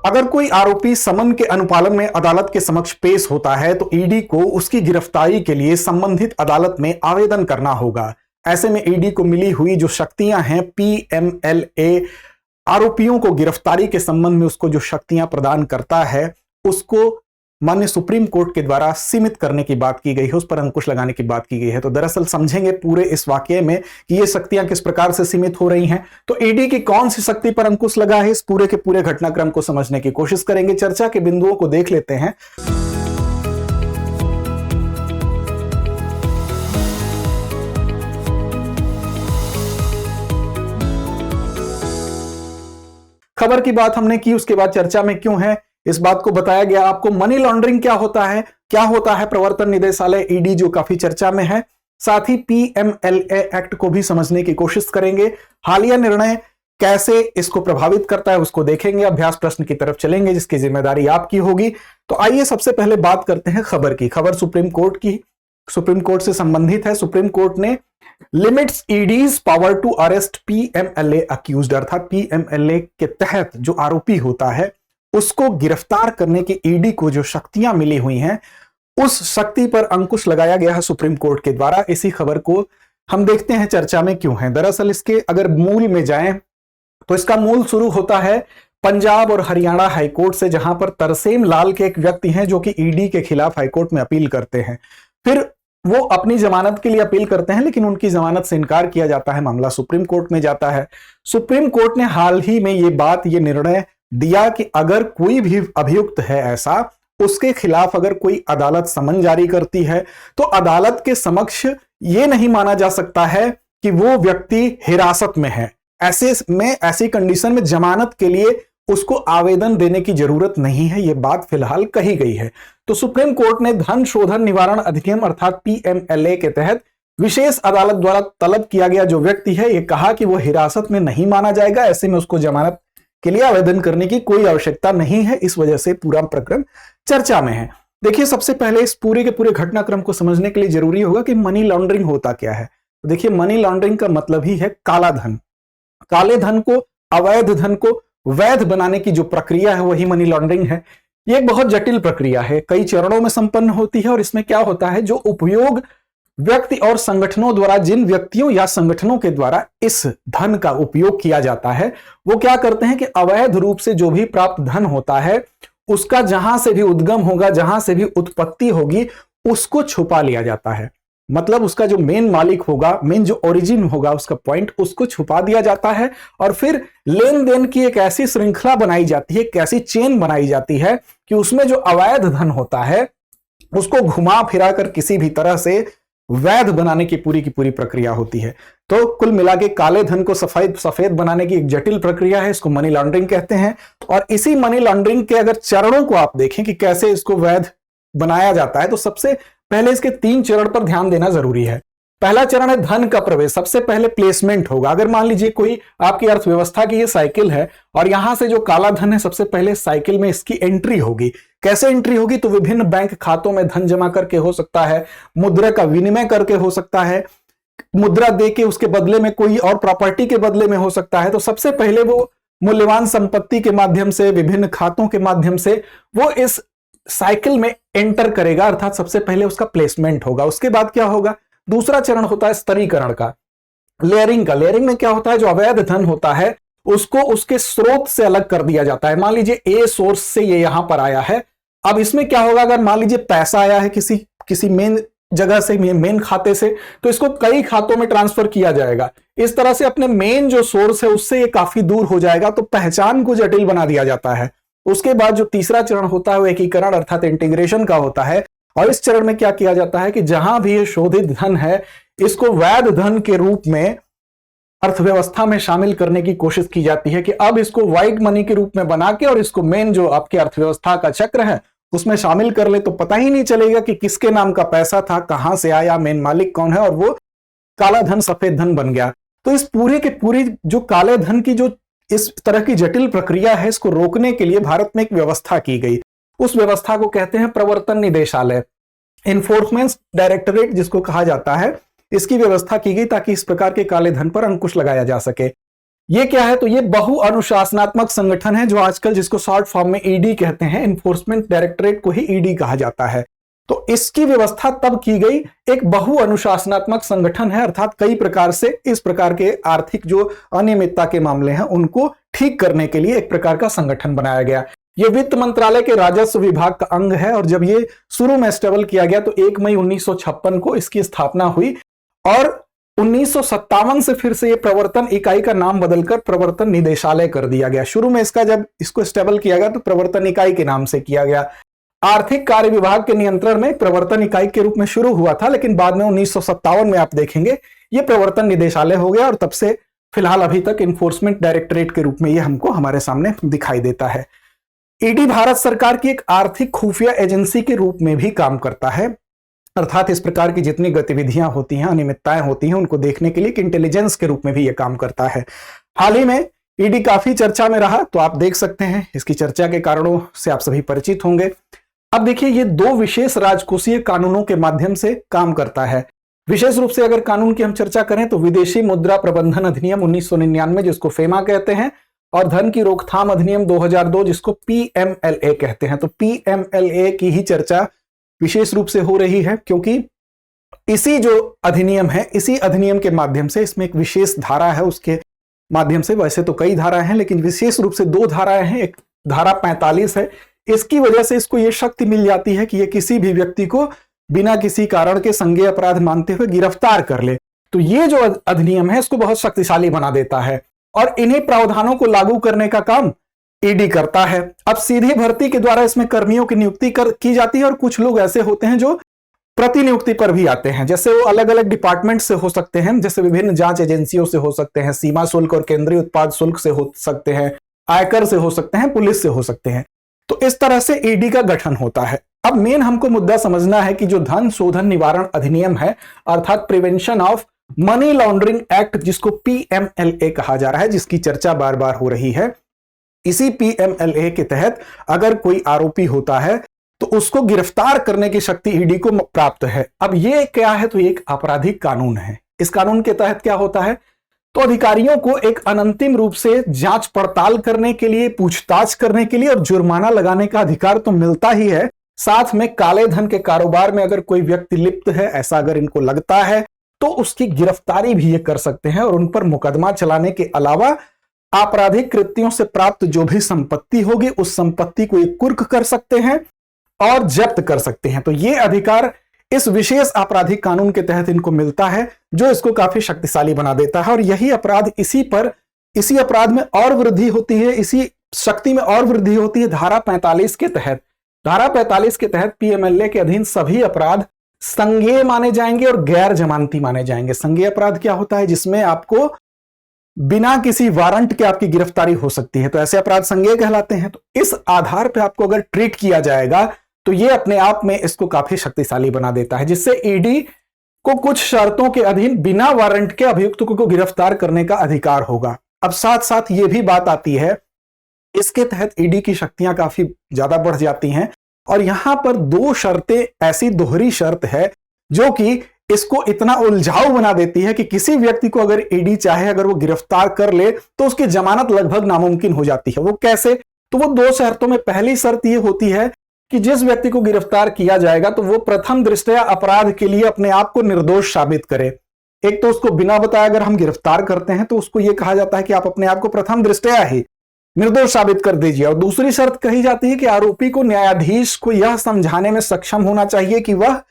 अगर कोई आरोपी समन के अनुपालन में अदालत के समक्ष पेश होता है तो ईडी को उसकी गिरफ्तारी के लिए संबंधित अदालत में आवेदन करना होगा। ऐसे में ईडी को मिली हुई जो शक्तियां हैं, पीएमएलए आरोपियों को गिरफ्तारी के संबंध में उसको जो शक्तियां प्रदान करता है, उसको माननीय सुप्रीम कोर्ट के द्वारा सीमित करने की बात की गई है, उस पर अंकुश लगाने की बात की गई है। तो दरअसल समझेंगे पूरे इस वाकये में कि ये शक्तियां किस प्रकार से सीमित हो रही हैं। तो ईडी की कौन सी शक्ति पर अंकुश लगा है, इस पूरे के पूरे घटनाक्रम को समझने की कोशिश करेंगे। चर्चा के बिंदुओं को देख लेते हैं। खबर की बात हमने की, उसके बाद चर्चा में क्यों है इस बात को बताया गया आपको। मनी लॉन्ड्रिंग क्या होता है, क्या होता है प्रवर्तन निदेशालय ईडी जो काफी चर्चा में है, साथ ही पीएमएलए एक्ट को भी समझने की कोशिश करेंगे। हालिया निर्णय कैसे इसको प्रभावित करता है उसको देखेंगे। अभ्यास प्रश्न की तरफ चलेंगे जिसकी जिम्मेदारी आपकी होगी। तो आइए सबसे पहले बात करते हैं खबर की। खबर सुप्रीम कोर्ट की, सुप्रीम कोर्ट से संबंधित है। सुप्रीम कोर्ट ने limits ED's power to arrest PMLA accused, अर्थात पीएमएलए के तहत जो आरोपी होता है उसको गिरफ्तार करने की ईडी को जो शक्तियां मिली हुई हैं, उस शक्ति पर अंकुश लगाया गया है सुप्रीम कोर्ट के द्वारा। इसी खबर को हम देखते हैं चर्चा में क्यों है। दरअसल इसके अगर मूल में जाएं तो इसका मूल शुरू होता है पंजाब और हरियाणा हाईकोर्ट से, जहां पर तरसेम लाल के एक व्यक्ति हैं जो कि ईडी के खिलाफ हाईकोर्ट में अपील करते हैं। फिर वो अपनी जमानत के लिए अपील करते हैं, लेकिन उनकी जमानत से इनकार किया जाता है, मामला सुप्रीम कोर्ट में जाता है। सुप्रीम कोर्ट ने हाल ही में ये निर्णय दिया कि अगर कोई भी अभियुक्त है ऐसा, उसके खिलाफ अगर कोई अदालत समन जारी करती है तो अदालत के समक्ष यह नहीं माना जा सकता है कि वो व्यक्ति हिरासत में है। ऐसी कंडीशन में जमानत के लिए उसको आवेदन देने की जरूरत नहीं है, यह बात फिलहाल कही गई है। तो सुप्रीम कोर्ट ने धन शोधन निवारण अधिनियम अर्थात पीएमएलए के तहत विशेष अदालत द्वारा तलब किया गया जो व्यक्ति है, यह कहा कि वह हिरासत में नहीं माना जाएगा। ऐसे में उसको जमानत के लिए आवेदन करने की कोई आवश्यकता नहीं है। इस वजह से पूरा प्रकरण चर्चा में है। देखिए, सबसे पहले इस पूरे के पूरे घटनाक्रम को समझने के लिए जरूरी होगा कि मनी लॉन्ड्रिंग होता क्या है। तो देखिए, मनी लॉन्ड्रिंग का मतलब ही है काला धन। काले धन को, अवैध धन को वैध बनाने की जो प्रक्रिया है वही मनी लॉन्ड्रिंग है। ये एक बहुत जटिल प्रक्रिया है, कई चरणों में संपन्न होती है। और इसमें क्या होता है, जो उपयोग व्यक्ति और संगठनों द्वारा, जिन व्यक्तियों या संगठनों के द्वारा इस धन का उपयोग किया जाता है, वो क्या करते हैं कि अवैध रूप से जो भी प्राप्त धन होता है उसका जहां से भी उद्गम होगा, जहां से भी उत्पत्ति होगी, उसको छुपा लिया जाता है। मतलब उसका जो मेन मालिक होगा, मेन जो ओरिजिन होगा, उसका पॉइंट, उसको छुपा दिया जाता है। और फिर लेन देन की एक ऐसी श्रृंखला बनाई जाती है, एक ऐसी चेन बनाई जाती है कि उसमें जो अवैध धन होता है उसको घुमा फिरा कर किसी भी तरह से वैध बनाने की पूरी प्रक्रिया होती है। तो कुल मिला के काले धन को सफेद बनाने की एक जटिल प्रक्रिया है, इसको मनी लॉन्ड्रिंग कहते हैं। और इसी मनी लॉन्ड्रिंग के अगर चरणों को आप देखें कि कैसे इसको वैध बनाया जाता है, तो सबसे पहले इसके 3 चरण पर ध्यान देना जरूरी है। पहला चरण है धन का प्रवेश। सबसे पहले प्लेसमेंट होगा। अगर मान लीजिए कोई आपकी अर्थव्यवस्था की ये साइकिल है और यहां से जो काला धन है, सबसे पहले साइकिल में इसकी एंट्री होगी। कैसे एंट्री होगी, तो विभिन्न बैंक खातों में धन जमा करके हो सकता है, मुद्रा का विनिमय करके हो सकता है, मुद्रा दे के उसके बदले में कोई और प्रॉपर्टी के बदले में हो सकता है। तो सबसे पहले वो मूल्यवान संपत्ति के माध्यम से, विभिन्न खातों के माध्यम से वो इस साइकिल में एंटर करेगा, अर्थात सबसे पहले उसका प्लेसमेंट होगा। उसके बाद क्या होगा, दूसरा चरण होता है स्तरीकरण का, लेयरिंग का। लेयरिंग में क्या होता है, जो अवैध धन होता है उसको उसके स्रोत से अलग कर दिया जाता है। मान लीजिए ए सोर्स से ये यहां पर आया है। अब इसमें क्या होगा, अगर मान लीजिए पैसा आया है किसी मेन जगह से, मेन खाते से, तो इसको कई खातों में ट्रांसफर किया जाएगा। इस तरह से अपने मेन जो सोर्स है उससे ये काफी दूर हो जाएगा, तो पहचान को जटिल बना दिया जाता है। उसके बाद जो तीसरा चरण होता है वो एकीकरण अर्थात इंटीग्रेशन का होता है। और इस चरण में क्या किया जाता है कि जहां भी ये शोधित धन है, इसको वैध धन के रूप में अर्थव्यवस्था में शामिल करने की कोशिश की जाती है कि अब इसको व्हाइट मनी के रूप में बना के और इसको मेन जो आपके अर्थव्यवस्था का चक्र है उसमें शामिल कर ले, तो पता ही नहीं चलेगा कि किसके नाम का पैसा था, कहां से आया, मेन मालिक कौन है, और वो काला धन सफेद धन बन गया। तो इस पूरे के पूरी जो काले धन की जो इस तरह की जटिल प्रक्रिया है, इसको रोकने के लिए भारत में एक व्यवस्था की गई। उस व्यवस्था को कहते हैं प्रवर्तन निदेशालय, इन्फोर्समेंट डायरेक्टरेट जिसको कहा जाता है। इसकी व्यवस्था की गई ताकि इस प्रकार के काले धन पर अंकुश लगाया जा सके। ये क्या है, तो ये बहु अनुशासनात्मक संगठन है, जो आजकल जिसको शॉर्ट फॉर्म में ईडी कहते हैं, इन्फोर्समेंट डायरेक्टरेट को ही ईडी कहा जाता है। तो इसकी व्यवस्था तब की गई, एक बहु अनुशासनात्मक संगठन है, अर्थात कई प्रकार से इस प्रकार के आर्थिक जो अनियमितता के मामले हैं उनको ठीक करने के लिए एक प्रकार का संगठन बनाया गया। ये वित्त मंत्रालय के राजस्व विभाग का अंग है, और जब ये शुरू में स्टेबल किया गया तो 1 मई 1956 को इसकी स्थापना हुई, और 1957 से फिर से ये प्रवर्तन इकाई का नाम बदलकर प्रवर्तन निदेशालय कर दिया गया। शुरू में इसका जब इसको स्टेबल किया गया तो प्रवर्तन इकाई के नाम से किया गया। आर्थिक कार्य विभाग के नियंत्रण में प्रवर्तन इकाई के रूप में शुरू हुआ था, लेकिन बाद में 1957 में आप देखेंगे ये प्रवर्तन निदेशालय हो गया, और तब से फिलहाल अभी तक इन्फोर्समेंट डायरेक्टरेट के रूप में ये हमको हमारे सामने दिखाई देता है। ईडी भारत सरकार की एक आर्थिक खुफिया एजेंसी के रूप में भी काम करता है, अर्थात इस प्रकार की जितनी गतिविधियां होती हैं, अनियमितताएं होती हैं, उनको देखने के लिए एक इंटेलिजेंस के रूप में भी यह काम करता है। हाल ही में ईडी काफी चर्चा में रहा, तो आप देख सकते हैं इसकी चर्चा के कारणों से आप सभी परिचित होंगे। अब देखिए, ये 2 विशेष राजकोषीय कानूनों के माध्यम से काम करता है। विशेष रूप से अगर कानून की हम चर्चा करें तो विदेशी मुद्रा प्रबंधन अधिनियम 1999 जिसको फेमा कहते हैं, और धन की रोकथाम अधिनियम 2002 जिसको पीएमएलए कहते हैं। तो पीएमएलए की ही चर्चा विशेष रूप से हो रही है, क्योंकि इसी जो अधिनियम है, इसी अधिनियम के माध्यम से, इसमें एक विशेष धारा है, उसके माध्यम से, वैसे तो कई धाराएं हैं लेकिन विशेष रूप से 2 धाराएं हैं। एक धारा 45 है, इसकी वजह से इसको यह शक्ति मिल जाती है कि यह किसी भी व्यक्ति को बिना किसी कारण के संज्ञेय अपराध मानते हुए गिरफ्तार कर ले। तो ये जो अधिनियम है इसको बहुत शक्तिशाली बना देता है, और इन्हीं प्रावधानों को लागू करने का काम ईडी करता है। अब सीधी भर्ती के द्वारा इसमें कर्मियों की नियुक्ति की जाती है, और कुछ लोग ऐसे होते हैं जो प्रतिनियुक्ति पर भी आते हैं, जैसे वो अलग अलग डिपार्टमेंट से हो सकते हैं, जैसे विभिन्न जांच एजेंसियों से हो सकते हैं, सीमा शुल्क और केंद्रीय उत्पाद शुल्क से हो सकते हैं, आयकर से हो सकते हैं, पुलिस से हो सकते हैं। तो इस तरह से ईडी का गठन होता है। अब मेन हमको मुद्दा समझना है कि जो धन शोधन निवारण अधिनियम है, अर्थात prevention of money laundering act, जिसको पीएमएलए कहा जा रहा है, जिसकी चर्चा बार बार हो रही है, इसी पीएमएलए के तहत अगर कोई आरोपी होता है तो उसको गिरफ्तार करने की शक्ति ईडी को प्राप्त है। अब ये क्या है, तो एक आपराधिक कानून है। इस कानून के तहत क्या होता है, तो अधिकारियों को एक अनंतिम रूप से जांच पड़ताल करने के लिए, पूछताछ करने के लिए और जुर्माना लगाने का अधिकार तो मिलता ही है, साथ में काले धन के कारोबार में अगर कोई व्यक्ति लिप्त है, ऐसा अगर इनको लगता है, तो उसकी गिरफ्तारी भी ये कर सकते हैं, और उन पर मुकदमा चलाने के अलावा आपराधिक कृत्यों से प्राप्त जो भी संपत्ति होगी उस संपत्ति को ये कुर्क कर सकते हैं और जब्त कर सकते हैं। तो ये अधिकार इस विशेष आपराधिक कानून के तहत इनको मिलता है, जो इसको काफी शक्तिशाली बना देता है। और यही अपराध इसी अपराध में और वृद्धि होती है, इसी शक्ति में और वृद्धि होती है धारा 45 के तहत। धारा 45 के तहत पीएमएलए के अधीन सभी अपराध संज्ञेय माने जाएंगे और गैर जमानती माने जाएंगे। संज्ञेय अपराध क्या होता है, जिसमें आपको बिना किसी वारंट के आपकी गिरफ्तारी हो सकती है, तो ऐसे अपराध संज्ञेय कहलाते हैं। तो इस आधार पर आपको अगर ट्रीट किया जाएगा तो ये अपने आप में इसको काफी शक्तिशाली बना देता है, जिससे ईडी को कुछ शर्तों के अधीन बिना वारंट के अभियुक्त को गिरफ्तार करने का अधिकार होगा। अब साथ साथ ये भी बात आती है, इसके तहत ईडी की शक्तियां काफी ज्यादा बढ़ जाती हैं, और यहां पर 2 शर्तें, ऐसी दोहरी शर्त है जो कि इसको इतना उलझाऊ बना देती है कि किसी व्यक्ति को अगर ईडी चाहे अगर वो गिरफ्तार कर ले तो उसकी जमानत लगभग नामुमकिन हो जाती है। वो कैसे, तो वो 2 शर्तों में पहली शर्त ये होती है कि जिस व्यक्ति को गिरफ्तार किया जाएगा तो वो प्रथम दृष्टया अपराध के लिए अपने आप को निर्दोष साबित करे। एक तो उसको बिना बताए अगर हम गिरफ्तार करते हैं तो उसको यह कहा जाता है कि आप अपने आप को प्रथम दृष्टया ही निर्दोष साबित कर दीजिए। और दूसरी शर्त कही जाती है कि आरोपी को न्यायाधीश को यह समझाने में सक्षम होना चाहिए कि वह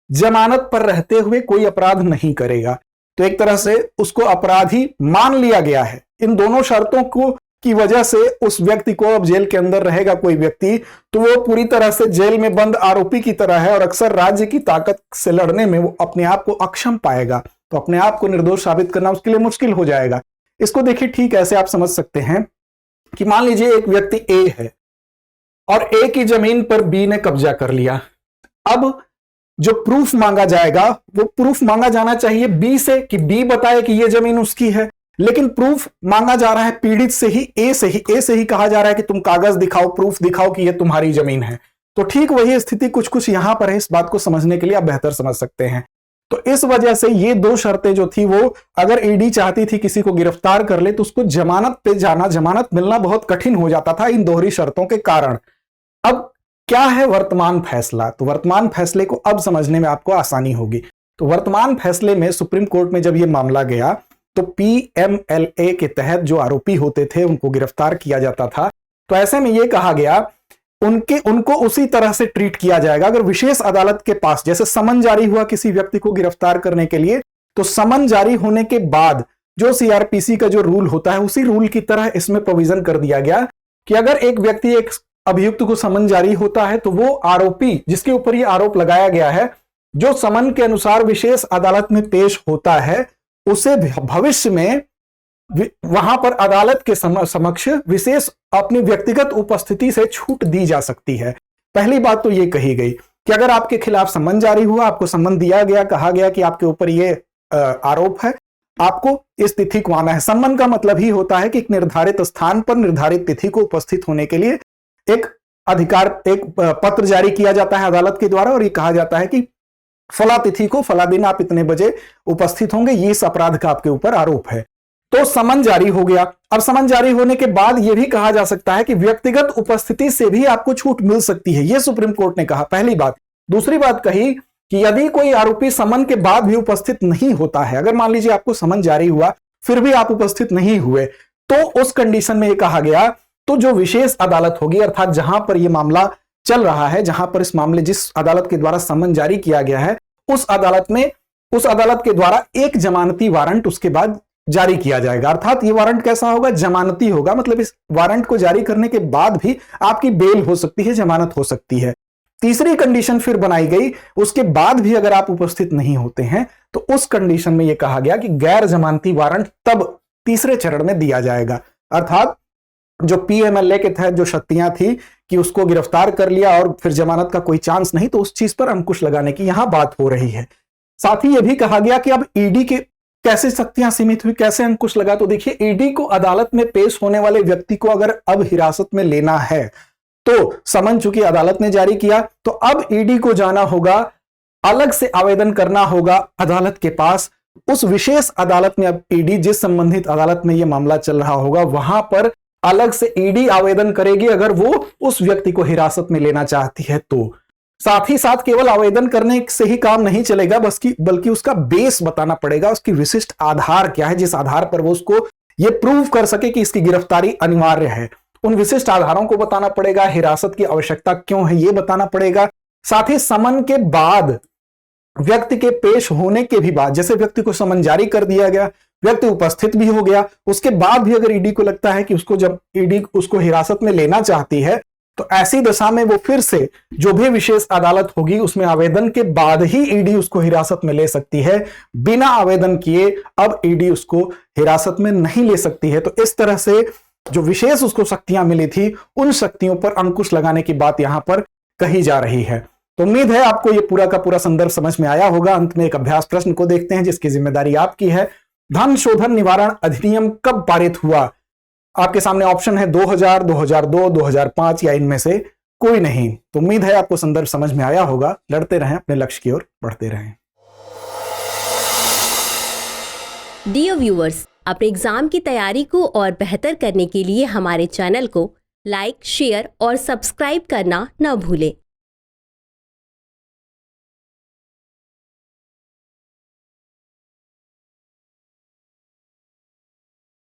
जमानत पर रहते हुए कोई अपराध नहीं करेगा। तो एक तरह से उसको अपराधी मान लिया गया है। इन दोनों शर्तों को की वजह से उस व्यक्ति को, अब जेल के अंदर रहेगा कोई व्यक्ति, तो वो पूरी तरह से जेल में बंद आरोपी की तरह है, और अक्सर राज्य की ताकत से लड़ने में वो अपने आप को अक्षम पाएगा। तो अपने आप को निर्दोष साबित करना उसके लिए मुश्किल हो जाएगा। इसको देखिए, ठीक ऐसे आप समझ सकते हैं कि मान लीजिए एक व्यक्ति ए है और ए की जमीन पर बी ने कब्जा कर लिया। अब जो प्रूफ मांगा जाएगा वो प्रूफ मांगा जाना चाहिए बी से कि बी बताए कि यह जमीन उसकी है, लेकिन प्रूफ मांगा जा रहा है पीड़ित से ही, ए से ही कहा जा रहा है कि तुम कागज दिखाओ, प्रूफ दिखाओ कि यह तुम्हारी जमीन है। तो ठीक वही स्थिति कुछ कुछ यहां पर है। इस बात को समझने के लिए आप बेहतर समझ सकते हैं। तो इस वजह से ये दो शर्तें जो थी वो अगर ईडी चाहती थी किसी को गिरफ्तार कर ले तो उसको जमानत पे जाना, जमानत मिलना बहुत कठिन हो जाता था इन दोहरी शर्तों के कारण। अब क्या है वर्तमान फैसला, तो वर्तमान फैसले को अब समझने में आपको आसानी होगी। तो वर्तमान फैसले में सुप्रीम कोर्ट में जब यह मामला गया तो पीएमएलए के तहत जो आरोपी होते थे उनको गिरफ्तार किया जाता था। तो ऐसे में यह कहा गया उनको उसी तरह से ट्रीट किया जाएगा। अगर विशेष अदालत के पास जैसे समन जारी हुआ किसी व्यक्ति को गिरफ्तार करने के लिए, तो समन जारी होने के बाद जो सीआरपीसी का जो रूल होता है उसी रूल की तरह इसमें प्रोविजन कर दिया गया कि अगर एक व्यक्ति, एक अभियुक्त को समन जारी होता है तो वो आरोपी जिसके ऊपर ये आरोप लगाया गया है, जो समन के अनुसार विशेष अदालत में पेश होता है, उसे भविष्य में वहां पर अदालत के समक्ष विशेष अपनी व्यक्तिगत उपस्थिति से छूट दी जा सकती है। पहली बात तो यह कही गई कि अगर आपके खिलाफ सम्मन जारी हुआ, आपको सम्मन दिया गया, कहा गया कि आपके ऊपर यह आरोप है, आपको इस तिथि को आना है। सम्मन का मतलब ही होता है कि एक निर्धारित स्थान पर निर्धारित तिथि को उपस्थित होने के लिए एक पत्र जारी किया जाता है अदालत के द्वारा और ये कहा जाता है कि फला तिथि को फला दिन आप इतने बजे उपस्थित होंगे, ये इस अपराध का आपके ऊपर आरोप है। तो समन जारी हो गया। अब समन जारी होने के बाद यह भी कहा जा सकता है कि व्यक्तिगत उपस्थिति से भी आपको छूट मिल सकती है, यह सुप्रीम कोर्ट ने कहा, पहली बात। दूसरी बात कही कि यदि कोई आरोपी समन के बाद भी उपस्थित नहीं होता है, अगर मान लीजिए आपको समन जारी हुआ फिर भी आप उपस्थित नहीं हुए, तो उस कंडीशन में यह कहा गया तो जो विशेष अदालत होगी, अर्थात जहां पर यह मामला चल रहा है, जहां पर इस मामले जिस अदालत के द्वारा समन जारी किया गया है, उस अदालत के द्वारा एक जमानती वारंट उसके बाद जारी किया जाएगा। अर्थात ये वारंट कैसा होगा, जमानती होगा, मतलब इस वारंट को जारी करने के बाद भी आपकी बेल हो सकती है, जमानत हो सकती है। तीसरी कंडीशन फिर बनाई गई, उसके बाद भी अगर आप उपस्थित नहीं होते हैं तो उस कंडीशन में यह कहा गया कि गैर जमानती वारंट तब तीसरे चरण में दिया जाएगा। अर्थात जो पीएमएलए के तहत जो शक्तियां थी कि उसको गिरफ्तार कर लिया और फिर जमानत का कोई चांस नहीं, तो उस चीज पर अंकुश लगाने की यहां बात हो रही है। साथ ही यह भी कहा गया कि अब ईडी के कैसे शक्तियां सीमित हुई, कैसे अंकुश लगा, तो देखिए ईडी को अदालत में पेश होने वाले व्यक्ति को अगर अब हिरासत में लेना है तो समन चूंकि अदालत ने जारी किया, तो अब ईडी को जाना होगा, अलग से आवेदन करना होगा अदालत के पास। उस विशेष अदालत में अब ईडी, जिस संबंधित अदालत में यह मामला चल रहा होगा, वहां पर अलग से ईडी आवेदन करेगी अगर वो उस व्यक्ति को हिरासत में लेना चाहती है तो। साथ ही साथ केवल आवेदन करने से ही काम नहीं चलेगा, बल्कि उसका बेस बताना पड़ेगा, उसकी विशिष्ट आधार क्या है, जिस आधार पर वो उसको ये प्रूव कर सके कि इसकी गिरफ्तारी अनिवार्य है। उन विशिष्ट आधारों को बताना पड़ेगा, हिरासत की आवश्यकता क्यों है ये बताना पड़ेगा। साथ ही समन के बाद, व्यक्ति के पेश होने के भी बाद, जैसे व्यक्ति को समन जारी कर दिया गया, व्यक्ति उपस्थित भी हो गया, उसके बाद भी अगर ईडी को लगता है कि जब ईडी उसको हिरासत में लेना चाहती है, तो ऐसी दशा में वो फिर से जो भी विशेष अदालत होगी उसमें आवेदन के बाद ही ईडी उसको हिरासत में ले सकती है। बिना आवेदन किए अब ईडी उसको हिरासत में नहीं ले सकती है। तो इस तरह से जो विशेष उसको शक्तियां मिली थी, उन शक्तियों पर अंकुश लगाने की बात यहां पर कही जा रही है। तो उम्मीद है आपको यह पूरा का पूरा संदर्भ समझ में आया होगा। अंत में एक अभ्यास प्रश्न को देखते हैं जिसकी जिम्मेदारी आपकी है। धन शोधन निवारण अधिनियम कब पारित हुआ? आपके सामने ऑप्शन है 2000, 2002, 2005 या इनमें से कोई नहीं। तो उम्मीद है आपको संदर्भ समझ में आया होगा। लड़ते रहें, अपने लक्ष्य की ओर बढ़ते रहें। डियर व्यूअर्स, अपने एग्जाम की तैयारी को और बेहतर करने के लिए हमारे चैनल को लाइक, शेयर और सब्सक्राइब करना न भूलें।